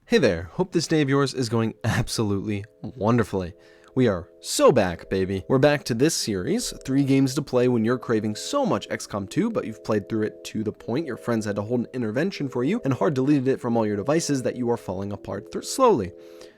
Hey there, hope this day of yours is going absolutely wonderfully. We are so back, baby. We're back to this series, 3 games to play when you're craving so much XCOM 2, but you've played through it to the point your friends had to hold an intervention for you and hard deleted it from all your devices that you are falling apart through slowly.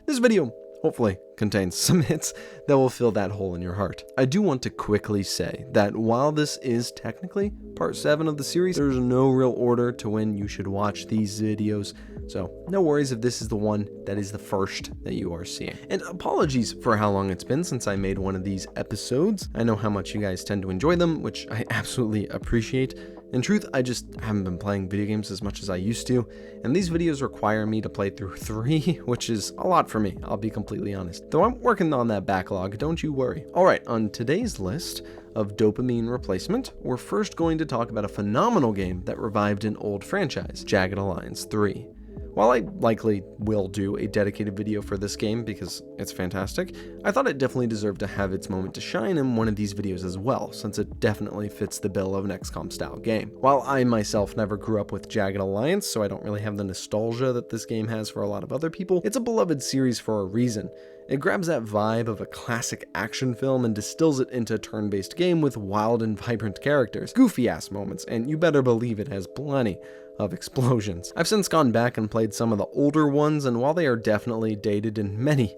This video hopefully contains some hits that will fill that hole in your heart. I do want to quickly say that while this is technically part 7 of the series, there's no real order to when you should watch these videos, so no worries if this is the one that is the first that you are seeing. And apologies for how long it's been since I made one of these episodes. I know how much you guys tend to enjoy them, which I absolutely appreciate. In truth, I just haven't been playing video games as much as I used to, and these videos require me to play through 3, which is a lot for me, I'll be completely honest. Though I'm working on that backlog, don't you worry. Alright, on today's list of dopamine replacement, we're first going to talk about a phenomenal game that revived an old franchise, Jagged Alliance 3. While I likely will do a dedicated video for this game because it's fantastic, I thought it definitely deserved to have its moment to shine in one of these videos as well, since it definitely fits the bill of an XCOM style game. While I myself never grew up with Jagged Alliance, so I don't really have the nostalgia that this game has for a lot of other people, it's a beloved series for a reason. It grabs that vibe of a classic action film and distills it into a turn-based game with wild and vibrant characters, goofy-ass moments, and you better believe it has plenty of explosions. I've since gone back and played some of the older ones, and while they are definitely dated in many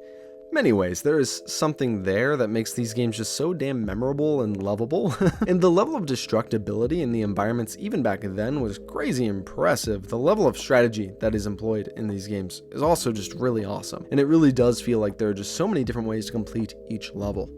ways, there is something there that makes these games just so damn memorable and lovable. And the level of destructibility in the environments even back then was crazy impressive. The level of strategy that is employed in these games is also just really awesome, and it really does feel like there are just so many different ways to complete each level.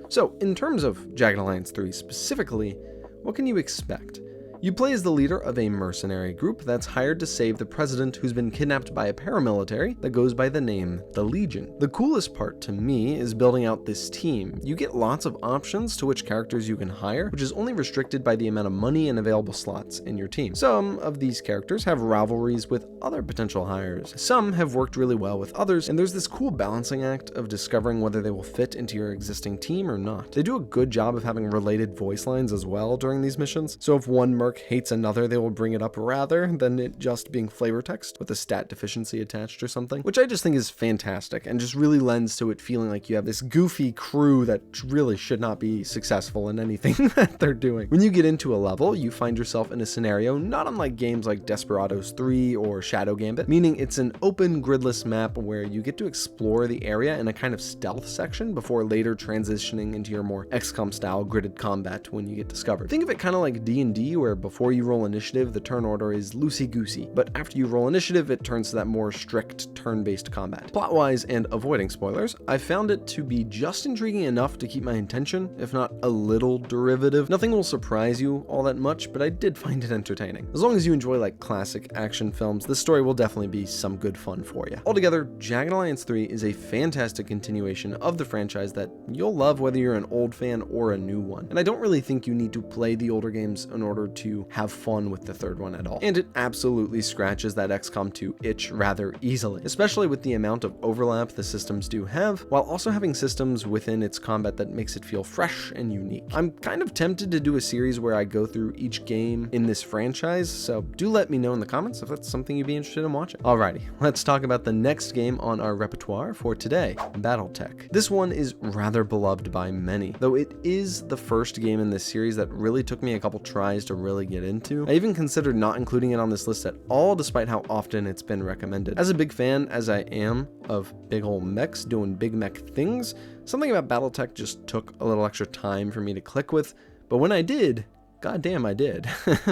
So in terms of Jagged Alliance 3 specifically, what can you expect? You play as the leader of a mercenary group that's hired to save the president who's been kidnapped by a paramilitary that goes by the name the Legion. The coolest part to me is building out this team. You get lots of options to which characters you can hire, which is only restricted by the amount of money and available slots in your team. Some of these characters have rivalries with other potential hires. Some have worked really well with others, and there's this cool balancing act of discovering whether they will fit into your existing team or not. They do a good job of having related voice lines as well during these missions, so if one merc hates another, they will bring it up rather than it just being flavor text with a stat deficiency attached or something, which I just think is fantastic and just really lends to it feeling like you have this goofy crew that really should not be successful in anything that they're doing. When you get into a level, you find yourself in a scenario not unlike games like Desperados 3 or Shadow Gambit, meaning it's an open gridless map where you get to explore the area in a kind of stealth section before later transitioning into your more XCOM style gridded combat when you get discovered. Think of it kind of like D&D, where before you roll initiative, the turn order is loosey-goosey, but after you roll initiative, it turns to that more strict turn-based combat. Plot-wise and avoiding spoilers, I found it to be just intriguing enough to keep my attention, if not a little derivative. Nothing will surprise you all that much, but I did find it entertaining. As long as you enjoy like classic action films, this story will definitely be some good fun for you. Altogether, Jagged Alliance 3 is a fantastic continuation of the franchise that you'll love whether you're an old fan or a new one. And I don't really think you need to play the older games in order to have fun with the third one at all. And it absolutely scratches that XCOM 2 itch rather easily, especially with the amount of overlap the systems do have, while also having systems within its combat that makes it feel fresh and unique. I'm kind of tempted to do a series where I go through each game in this franchise, so do let me know in the comments if that's something you'd be interested in watching. Alrighty, let's talk about the next game on our repertoire for today, Battletech. This one is rather beloved by many, though it is the first game in this series that really took me a couple tries to really get into. I even considered not including it on this list at all, despite how often it's been recommended. As a big fan as I am of big ol' mechs doing big mech things, something about Battletech just took a little extra time for me to click with, but when I did, goddamn I did.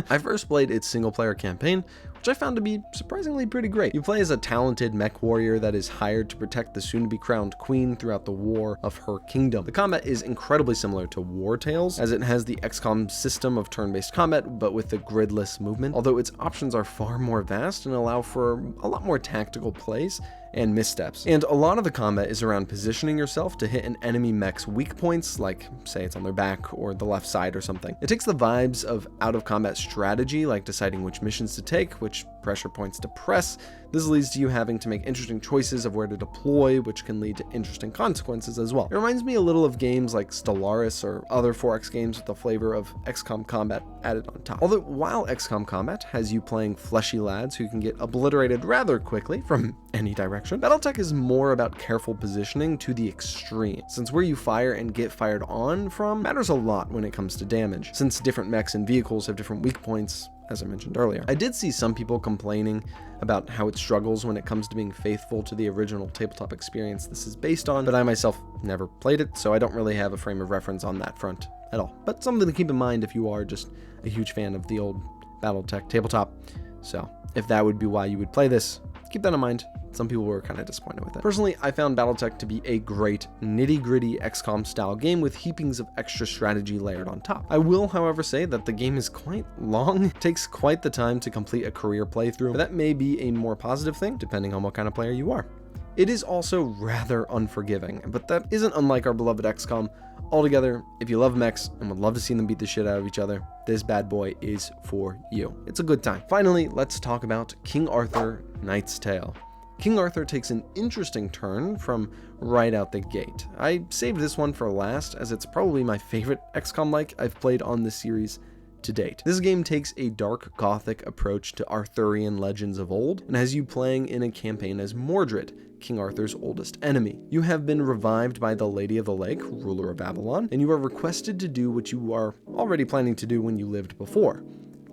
I first played its single player campaign, which I found to be surprisingly pretty great. You play as a talented mech warrior that is hired to protect the soon-to-be crowned queen throughout the war of her kingdom. The combat is incredibly similar to War Tales, as it has the XCOM system of turn-based combat, but with the gridless movement, although its options are far more vast and allow for a lot more tactical plays and missteps. And a lot of the combat is around positioning yourself to hit an enemy mech's weak points, like say it's on their back or the left side or something. It takes the vibes of out-of-combat strategy, like deciding which missions to take, which pressure points to press. This leads to you having to make interesting choices of where to deploy, which can lead to interesting consequences as well. It reminds me a little of games like Stellaris or other 4X games with the flavor of XCOM combat added on top. Although while XCOM combat has you playing fleshy lads who can get obliterated rather quickly from any direction, Battletech is more about careful positioning to the extreme, since where you fire and get fired on from matters a lot when it comes to damage, since different mechs and vehicles have different weak points, as I mentioned earlier. I did see some people complaining about how it struggles when it comes to being faithful to the original tabletop experience this is based on, but I myself never played it, so I don't really have a frame of reference on that front at all. But something to keep in mind if you are just a huge fan of the old Battletech tabletop. So if that would be why you would play this, keep that in mind. Some people were kind of disappointed with it. Personally, I found Battletech to be a great nitty-gritty XCOM style game with heapings of extra strategy layered on top. I will, however, say that the game is quite long. It takes quite the time to complete a career playthrough, but that may be a more positive thing depending on what kind of player you are. It is also rather unforgiving, but that isn't unlike our beloved XCOM. Altogether, if you love mechs and would love to see them beat the shit out of each other, this bad boy is for you. It's a good time. Finally, let's talk about King Arthur: Knight's Tale. King Arthur takes an interesting turn from right out the gate. I saved this one for last, as it's probably my favorite XCOM-like I've played on this series to date. This game takes a dark gothic approach to Arthurian legends of old, and has you playing in a campaign as Mordred, King Arthur's oldest enemy. You have been revived by the Lady of the Lake, ruler of Avalon, and you are requested to do what you are already planning to do when you lived before: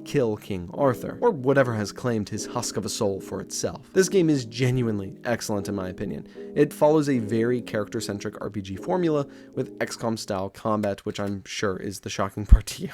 kill King Arthur, or whatever has claimed his husk of a soul for itself. This game is genuinely excellent in my opinion. It follows a very character-centric RPG formula with XCOM-style combat, which I'm sure is the shocking part to you.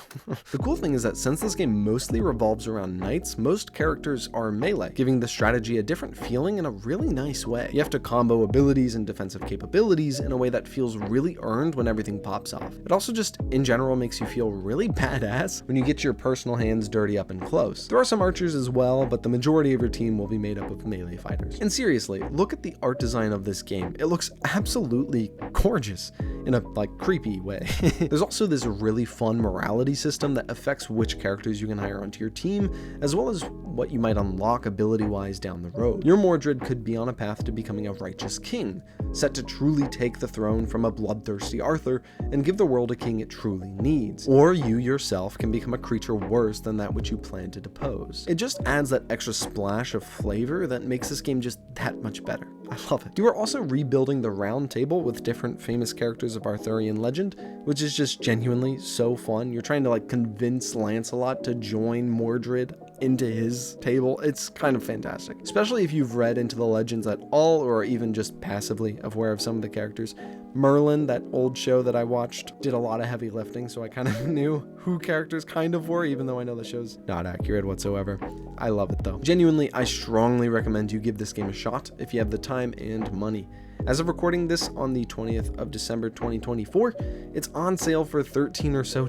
The cool thing is that since this game mostly revolves around knights, most characters are melee, giving the strategy a different feeling in a really nice way. You have to combo abilities and defensive capabilities in a way that feels really earned when everything pops off. It also just, in general, makes you feel really badass when you get your personal hands dirty up and close. There are some archers as well, but the majority of your team will be made up of melee fighters. And seriously, look at the art design of this game. It looks absolutely gorgeous in a creepy way. There's also this really fun morality system that affects which characters you can hire onto your team, as well as what you might unlock ability-wise down the road. Your Mordred could be on a path to becoming a righteous king, set to truly take the throne from a bloodthirsty Arthur and give the world a king it truly needs. Or you yourself can become a creature worse than that which you plan to depose. It just adds that extra splash of flavor that makes this game just that much better. I love it. You are also rebuilding the round table with different famous characters of Arthurian legend, which is just genuinely so fun. You're trying to convince Lancelot to join Mordred into his table. It's kind of fantastic, especially if you've read into the legends at all, or even just passively aware of some of the characters. Merlin, that old show that I watched, did a lot of heavy lifting, so I kind of knew who characters kind of were, even though I know the show's not accurate whatsoever. I love it though. Genuinely, I strongly recommend you give this game a shot if you have the time and money. As of recording this on the 20th of December 2024, it's on sale for $13 or so.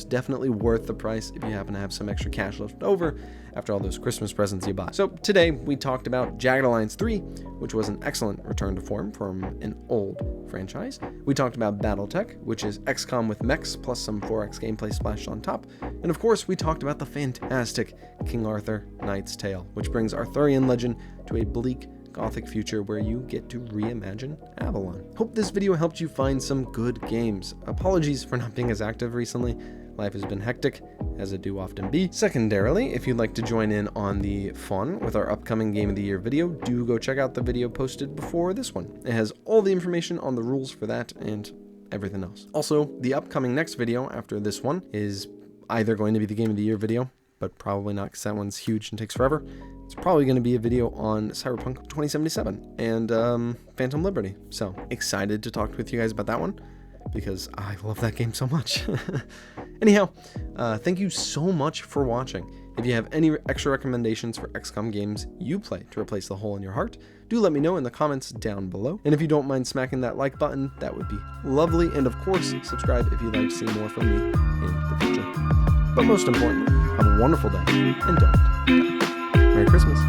Definitely worth the price if you happen to have some extra cash left over after all those Christmas presents you bought. So today we talked about Jagged Alliance 3, which was an excellent return to form from an old franchise. We talked about Battletech, which is XCOM with mechs plus some 4X gameplay splashed on top. And of course, we talked about the fantastic King Arthur: Knight's Tale, which brings Arthurian legend to a bleak Gothic future where you get to reimagine Avalon. Hope this video helped you find some good games. Apologies for not being as active recently. Life has been hectic, as it do often be. Secondarily, if you'd like to join in on the fun with our upcoming Game of the Year video, do go check out the video posted before this one. It has all the information on the rules for that and everything else. Also, the upcoming next video after this one is either going to be the Game of the Year video, but probably not because that one's huge and takes forever. It's probably going to be a video on Cyberpunk 2077 and Phantom Liberty. So excited to talk with you guys about that one because I love that game so much. Anyhow, thank you so much for watching. If you have any extra recommendations for XCOM games you play to replace the hole in your heart, do let me know in the comments down below. And if you don't mind smacking that like button, that would be lovely. And of course, subscribe if you'd like to see more from me in the future. But most importantly, have a wonderful day and don't die. Merry Christmas.